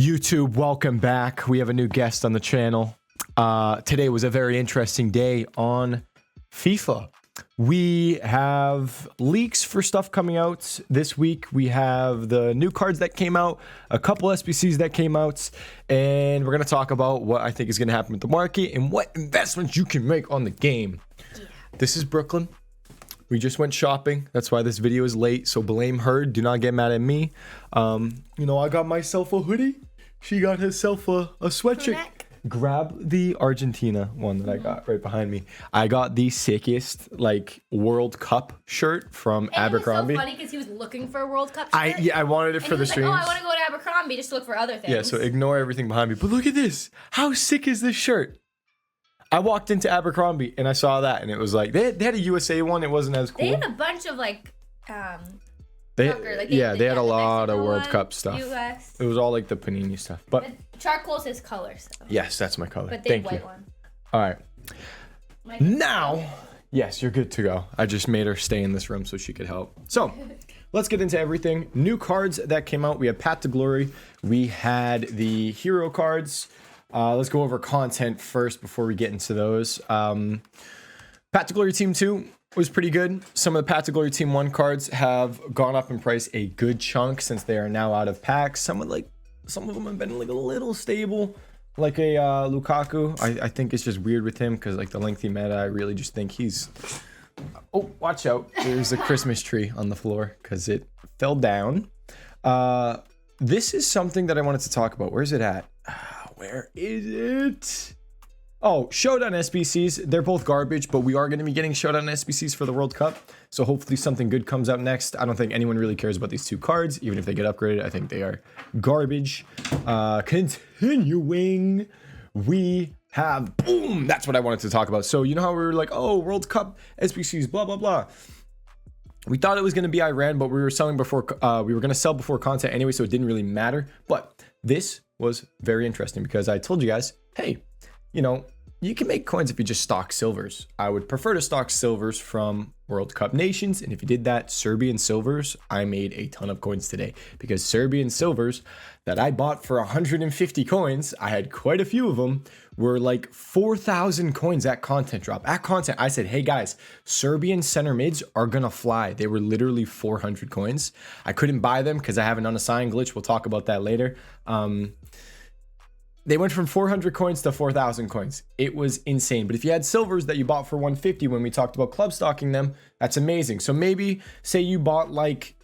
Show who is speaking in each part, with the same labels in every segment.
Speaker 1: YouTube, welcome back. We have a new guest on the channel. Today was a very interesting day on FIFA. We have leaks for stuff coming out this week. We have the new cards that came out, a couple SBCs that came out, and we're going to talk about what I think is going to happen with the market and what investments you can make on the game. Yeah. This is Brooklyn. We just went shopping. That's why this video is late. So blame her. Do not get mad at me. You know, I got myself a hoodie. She got herself a sweatshirt. Grab the Argentina one that I got right behind me. I got the sickest like World Cup shirt from Abercrombie.
Speaker 2: It was so funny because he was looking for a World Cup shirt.
Speaker 1: I wanted it for the streams.
Speaker 2: Like, oh, I want to go to Abercrombie just to look for other things.
Speaker 1: Yeah, so ignore everything behind me. But look at this. How sick is this shirt? I walked into Abercrombie and I saw that and it was like they had a USA one. It wasn't as cool.
Speaker 2: They had a bunch of like
Speaker 1: they had a lot of World Cup stuff.
Speaker 2: US.
Speaker 1: It was all like the Panini stuff. But
Speaker 2: charcoal's his color. So.
Speaker 1: Yes, that's my color.
Speaker 2: But they
Speaker 1: Thank
Speaker 2: white
Speaker 1: you.
Speaker 2: One.
Speaker 1: All right. Now, yes, you're good to go. I just made her stay in this room so she could help. So let's get into everything. New cards that came out. We have Path to Glory. We had the hero cards. Let's go over content first before we get into those. Path to Glory Team 2 was pretty good. Some of the Path to Glory Team 1 cards have gone up in price a good chunk since they are now out of packs. Some of them have been like a little stable, like a Lukaku. I think it's just weird with him because like the lengthy meta, I really just think he's... Oh, watch out. There's a Christmas tree on the floor because it fell down. This is something that I wanted to talk about. Where's it at? Where is it? Oh, Showdown SBCs. They're both garbage, but we are going to be getting Showdown SBCs for the World Cup. So hopefully something good comes out next. I don't think anyone really cares about these two cards. Even if they get upgraded, I think they are garbage. Continuing, we have... Boom! That's what I wanted to talk about. So you know how we were like, oh, World Cup SBCs, blah, blah, blah. We thought it was going to be Iran, but we were selling before... we were going to sell before content anyway, so it didn't really matter. But this was very interesting because I told you guys, hey, you know, you can make coins if you just stock silvers. I would prefer to stock silvers from World Cup nations. And if you did that, Serbian silvers, I made a ton of coins today because Serbian silvers that I bought for 150 coins, I had quite a few of them, were like 4,000 coins at content drop. At content, I said, hey guys, Serbian center mids are gonna fly. They were literally 400 coins. I couldn't buy them because I have an unassigned glitch. We'll talk about that later. They went from 400 coins to 4,000 coins. It was insane. But if you had silvers that you bought for 150 when we talked about club stocking them, that's amazing. So maybe say you bought like,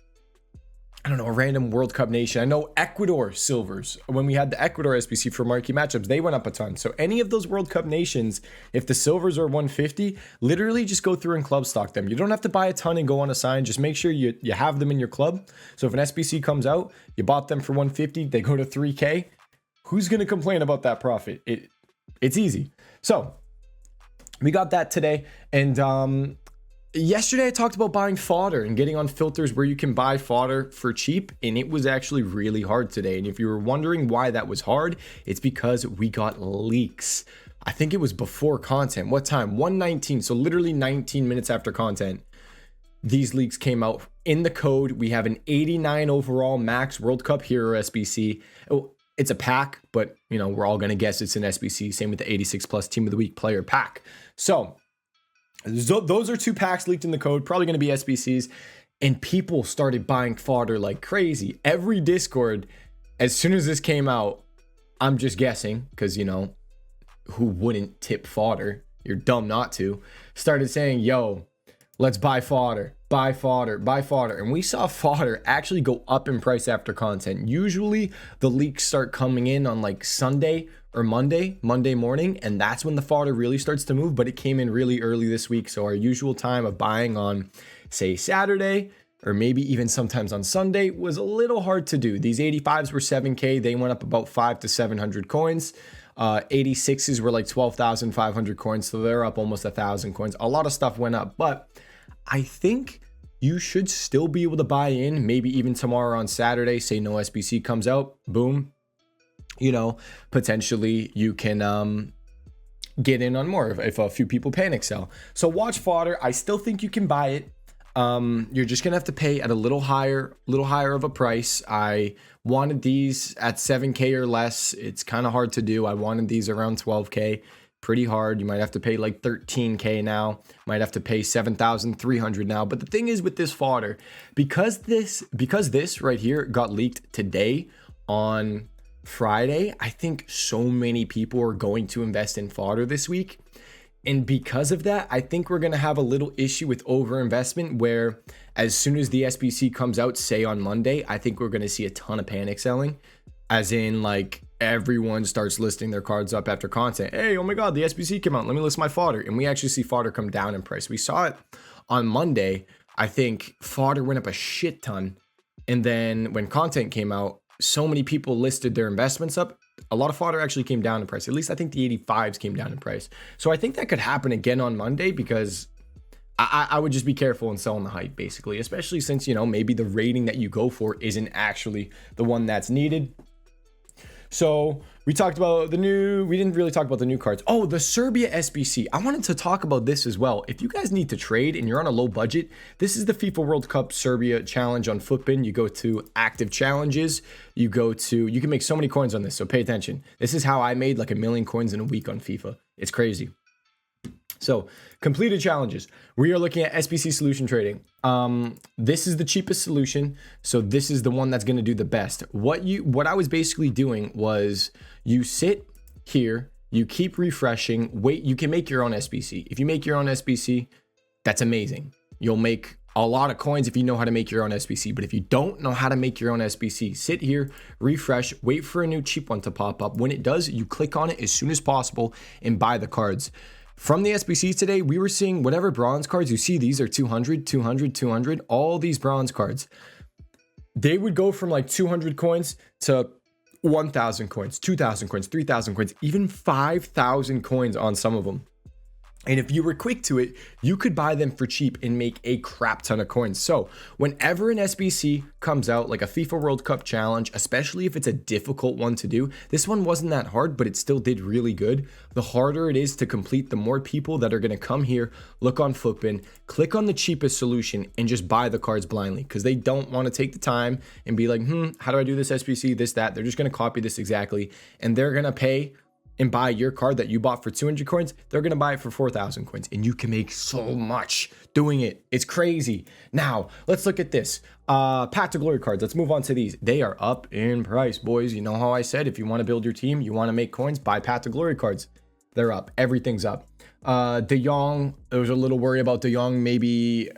Speaker 1: I don't know, a random World Cup nation. I know Ecuador silvers. When we had the Ecuador SBC for marquee matchups, they went up a ton. So any of those World Cup nations, if the silvers are 150, literally just go through and club stock them. You don't have to buy a ton and go unassigned. Just make sure you have them in your club. So if an SBC comes out, you bought them for 150, they go to 3K. Who's going to complain about that profit? It's easy. So we got that today. And yesterday I talked about buying fodder and getting on filters where you can buy fodder for cheap. And it was actually really hard today. And if you were wondering why that was hard, it's because we got leaks. I think it was before content. What time? 1:19. So literally 19 minutes after content. These leaks came out in the code. We have an 89 overall max World Cup hero SBC. Oh, it's a pack, but you know, we're all going to guess it's an SBC. Same with the 86 plus team of the week player pack. So those are two packs leaked in the code, probably going to be SBCs. And people started buying fodder like crazy. Every Discord, as soon as this came out, I'm just guessing because, you know, who wouldn't tip fodder? You're dumb not to. Started saying, yo, let's buy fodder. Buy fodder, buy fodder. And we saw fodder actually go up in price after content. Usually the leaks start coming in on like Sunday or Monday morning. And that's when the fodder really starts to move. But it came in really early this week. So our usual time of buying on, say, Saturday, or maybe even sometimes on Sunday, was a little hard to do. These 85s were 7K. They went up about 500 to 700 coins. 86s were like 12,500 coins. So they're up almost 1,000 coins. A lot of stuff went up. But I think you should still be able to buy in, maybe even tomorrow on Saturday, say no SBC comes out, boom, you know, potentially you can get in on more if a few people panic sell. So watch fodder. I still think you can buy it. You're just gonna have to pay at a little higher of a price. I wanted these at 7K or less. It's kind of hard to do. I wanted these around 12K. Pretty hard. You might have to pay like 13K now. Might have to pay 7,300 now. But the thing is with this fodder, because this right here got leaked today on Friday, I think so many people are going to invest in fodder this week. And because of that, I think we're going to have a little issue with overinvestment where as soon as the SBC comes out, say on Monday, I think we're going to see a ton of panic selling, as in like everyone starts listing their cards up after content. Hey, oh my God, the SBC came out. Let me list my fodder. And we actually see fodder come down in price. We saw it on Monday. I think fodder went up a shit ton. And then when content came out, so many people listed their investments up. A lot of fodder actually came down in price. At least I think the 85s came down in price. So I think that could happen again on Monday, because I would just be careful in selling the hype, basically, especially since, you know, maybe the rating that you go for isn't actually the one that's needed. So we talked about we didn't really talk about the new cards. Oh, the Serbia SBC. I wanted to talk about this as well. If you guys need to trade and you're on a low budget, this is the FIFA World Cup Serbia challenge on Footbin. You go to active challenges. You can make so many coins on this. So pay attention. This is how I made like 1 million coins in a week on FIFA. It's crazy. So completed challenges. We are looking at SBC solution trading. This is the cheapest solution. So this is the one that's going to do the best. What I was basically doing was you sit here, you keep refreshing, wait, you can make your own SBC. If you make your own SBC, that's amazing. You'll make a lot of coins if you know how to make your own SBC. But if you don't know how to make your own SBC, sit here, refresh, wait for a new cheap one to pop up. When it does, you click on it as soon as possible and buy the cards. From the SBCs today, we were seeing whatever bronze cards you see, these are 200, 200, 200, all these bronze cards. They would go from like 200 coins to 1,000 coins, 2,000 coins, 3,000 coins, even 5,000 coins on some of them. And if you were quick to it, you could buy them for cheap and make a crap ton of coins. So whenever an SBC comes out, like a FIFA World Cup challenge, especially if it's a difficult one to do, this one wasn't that hard, but it still did really good. The harder it is to complete, the more people that are going to come here, look on Footbin, click on the cheapest solution and just buy the cards blindly, because they don't want to take the time and be like, how do I do this SBC, this, that. They're just going to copy this exactly. And they're going to pay and buy your card that you bought for 200 coins, they're going to buy it for 4,000 coins. And you can make so much doing it. It's crazy. Now, let's look at this. Path to Glory cards. Let's move on to these. They are up in price, boys. You know how I said, if you want to build your team, you want to make coins, buy Path to Glory cards. They're up. Everything's up. De Jong, there was a little worry about De Jong maybe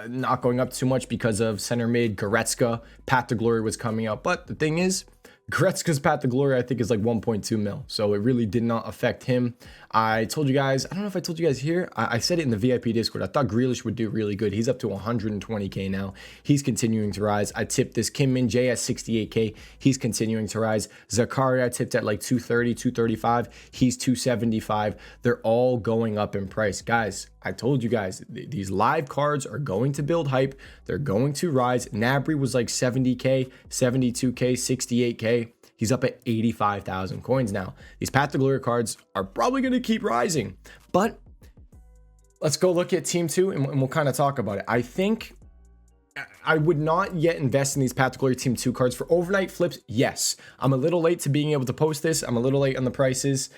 Speaker 1: not going up too much because of center mid Goretzka. Path to Glory was coming out. But the thing is, Goretzka's Path to Glory, I think, is like 1.2 mil. So it really did not affect him. I told you guys, I don't know if I told you guys here, I said it in the VIP Discord. I thought Grealish would do really good. He's up to 120K now. He's continuing to rise. I tipped this Kim Min Jae at 68K. He's continuing to rise. Zakaria I tipped at like 230, 235. He's 275. They're all going up in price. Guys, I told you guys, these live cards are going to build hype. They're going to rise. Nabry was like 70K, 72K, 68K. He's up at 85,000 coins now. These Path to Glory cards are probably going to keep rising. But let's go look at Team 2 and we'll kind of talk about it. I think I would not yet invest in these Path to Glory Team 2 cards. For overnight flips, yes. I'm a little late to being able to post this. I'm a little late on the prices.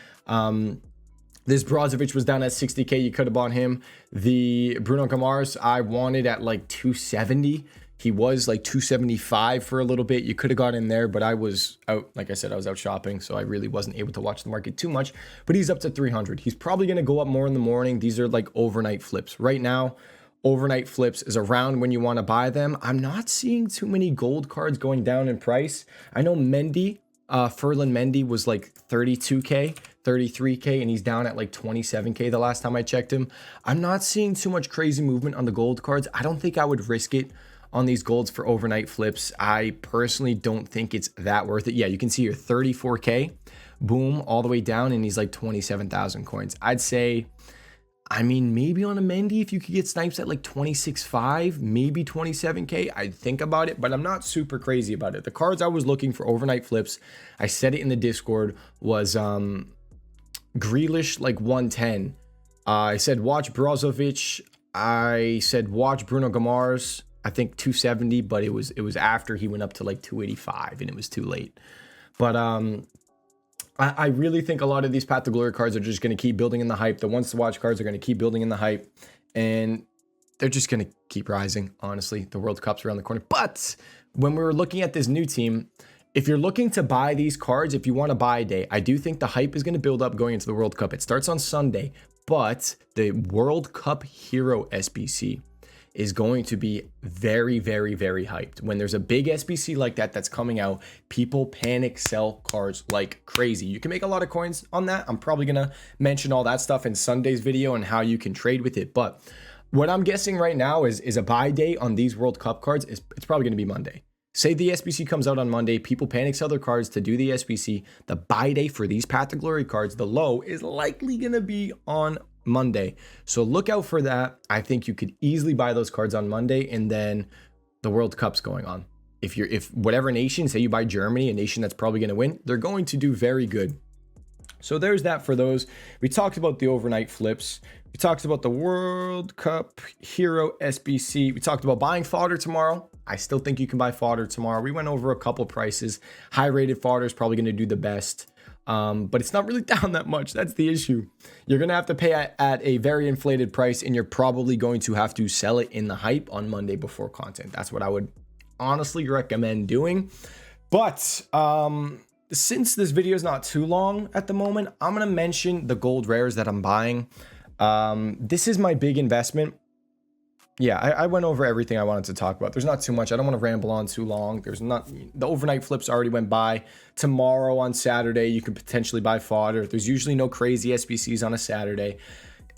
Speaker 1: This Brozovic was down at 60K. You could have bought him. The Bruno Gamars, I wanted at like 270. He was like 275 for a little bit. You could have got in there, but I was out. Like I said, I was out shopping, so I really wasn't able to watch the market too much. But he's up to 300. He's probably going to go up more in the morning. These are like overnight flips. Right now, overnight flips is around when you want to buy them. I'm not seeing too many gold cards going down in price. I know Mendy, Ferland Mendy was like 32K, 33K, and he's down at like 27K the last time I checked him. I'm not seeing too much crazy movement on the gold cards. I don't think I would risk it on these golds for overnight flips. I personally don't think it's that worth it. Yeah, you can see here 34K, boom, all the way down, and he's like 27,000 coins. I'd say, I mean, maybe on a Mendy, if you could get snipes at like 26.5, maybe 27K, I'd think about it, but I'm not super crazy about it. The cards I was looking for overnight flips, I said it in the Discord, was Grealish like 110. I said watch Brozovic I said watch Bruno Gamar's, I think 270, but it was after he went up to like 285 and it was too late. But I really think a lot of these Path to Glory cards are just going to keep building in the hype. The ones to watch cards are going to keep building in the hype, and they're just going to keep rising. Honestly, the World Cup's around the corner. But when we were looking at this new team, if you're looking to buy these cards, if you want to buy a day, I do think the hype is going to build up going into the World Cup. It starts on Sunday, but the World Cup Hero SBC is going to be very, very, very hyped. When there's a big SBC like that that's coming out, people panic sell cards like crazy. You can make a lot of coins on that. I'm probably going to mention all that stuff in Sunday's video and how you can trade with it. But what I'm guessing right now is a buy day on these World Cup cards. It's probably going to be Monday. Say the SBC comes out on Monday, people panic sell their cards to do the SBC. The buy day for these Path to Glory cards, the low, is likely going to be on Monday. So look out for that. I think you could easily buy those cards on Monday, and then the World Cup's going on. If whatever nation, say you buy Germany, a nation that's probably going to win, they're going to do very good. So there's that for those. We talked about the overnight flips. We talked about the World Cup Hero SBC. We talked about buying fodder tomorrow. I still think you can buy fodder tomorrow. We went over a couple prices. High rated fodder is probably going to do the best. But it's not really down that much. That's the issue. You're going to have to pay at a very inflated price, and you're probably going to have to sell it in the hype on Monday before content. That's what I would honestly recommend doing. But since this video is not too long at the moment, I'm going to mention the gold rares that I'm buying. This is my big investment. Yeah, I went over everything I wanted to talk about. There's not too much. I don't want to ramble on too long. The overnight flips already went by. Tomorrow on Saturday, you can potentially buy fodder. There's usually no crazy SBCs on a Saturday.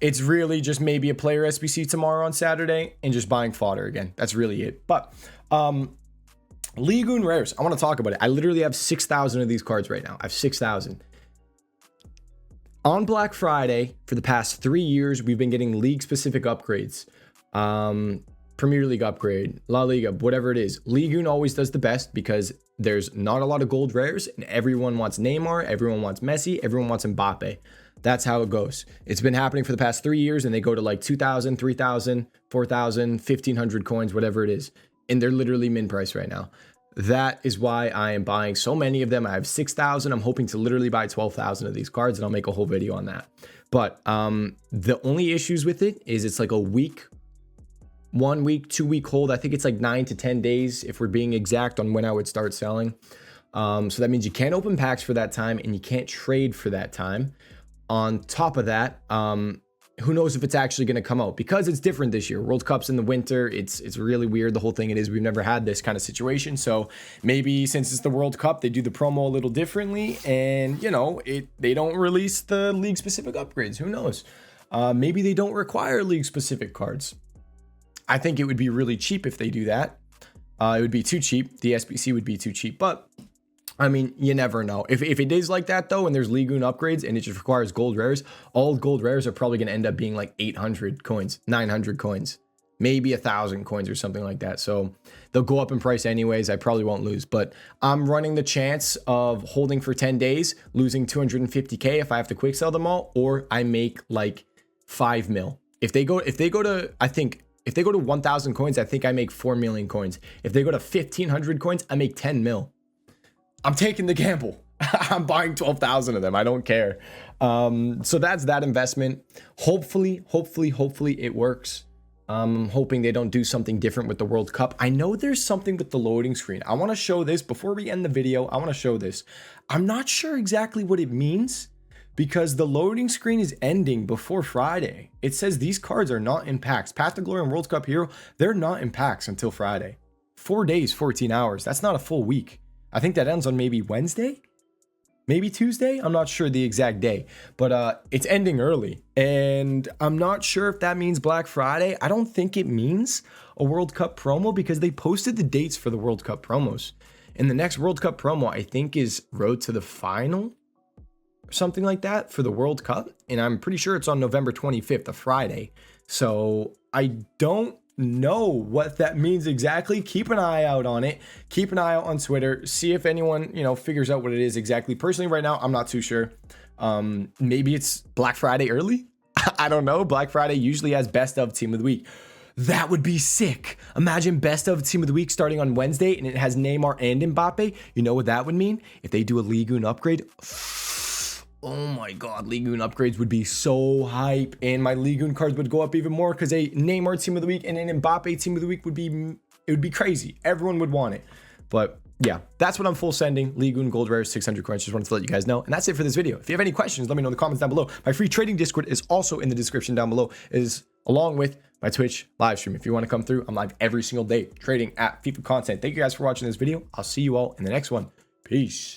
Speaker 1: It's really just maybe a player SBC tomorrow on Saturday and just buying fodder again. That's really it. But League One rares, I want to talk about it. I literally have 6,000 of these cards right now. I have 6,000. On Black Friday, for the past 3 years, we've been getting league-specific upgrades. Premier League upgrade, La Liga, whatever it is. League One always does the best because there's not a lot of gold rares, and everyone wants Neymar, everyone wants Messi, everyone wants Mbappe. That's how it goes. It's been happening for the past 3 years, and they go to like 2,000, 3,000, 4,000, 1,500 coins, whatever it is. And they're literally min price right now. That is why I am buying so many of them. I have 6,000. I'm hoping to literally buy 12,000 of these cards, and I'll make a whole video on that. But the only issues with it is it's like a week, 1 week, 2 week hold. I think it's like 9 to 10 days if we're being exact on when I would start selling. So that means you can't open packs for that time, and you can't trade for that time. On top of that, who knows if it's actually going to come out, because it's different this year. World Cup's in the winter. It's really weird. The whole thing it is, we've never had this kind of situation. So maybe since it's the World Cup, they do the promo a little differently, and you know, they don't release the league specific upgrades. Who knows? Maybe they don't require league specific cards. I think it would be really cheap if they do that. It would be too cheap. The SBC would be too cheap, but I mean, you never know. If it is like that though, and there's League One upgrades and it just requires gold rares, all gold rares are probably going to end up being like 800 coins, 900 coins, maybe 1,000 coins or something like that. So they'll go up in price anyways. I probably won't lose, but I'm running the chance of holding for 10 days, losing 250K if I have to quick sell them all, or I make like 5 mil. If they go to, I think, if they go to 1,000 coins, I think I make 4 million coins. If they go to 1,500 coins, I make 10 mil. I'm taking the gamble. I'm buying 12,000 of them. I don't care. So that's that investment. Hopefully it works. I'm hoping they don't do something different with the World Cup. I know there's something with the loading screen. I want to show this before we end the video. I want to show this. I'm not sure exactly what it means, because the loading screen is ending before Friday. It says these cards are not in packs. Path to Glory and World Cup Hero, they're not in packs until Friday. 4 days, 14 hours. That's not a full week. I think that ends on maybe Wednesday, maybe Tuesday. I'm not sure the exact day, but it's ending early. And I'm not sure if that means Black Friday. I don't think it means a World Cup promo, because they posted the dates for the World Cup promos. And the next World Cup promo, I think, is Road to the Final, something like that, for the World Cup. And I'm pretty sure it's on November 25th, a Friday. So I don't know what that means exactly. Keep an eye out on it. Keep an eye out on Twitter. See if anyone, figures out what it is exactly. Personally, right now, I'm not too sure. Maybe it's Black Friday early. I don't know. Black Friday usually has best of team of the week. That would be sick. Imagine best of team of the week starting on Wednesday and it has Neymar and Mbappe. You know what that would mean? If they do a Ligue 1 upgrade, oh my God, Ligue 1 upgrades would be so hype. And my Ligue 1 cards would go up even more because a Neymar team of the week and an Mbappe team of the week would be crazy. Everyone would want it. But yeah, that's what I'm full sending. Ligue 1 gold rare, 600 coins. Just wanted to let you guys know. And that's it for this video. If you have any questions, let me know in the comments down below. My free trading Discord is also in the description down below, along with my Twitch live stream. If you want to come through, I'm live every single day trading at FIFA content. Thank you guys for watching this video. I'll see you all in the next one. Peace.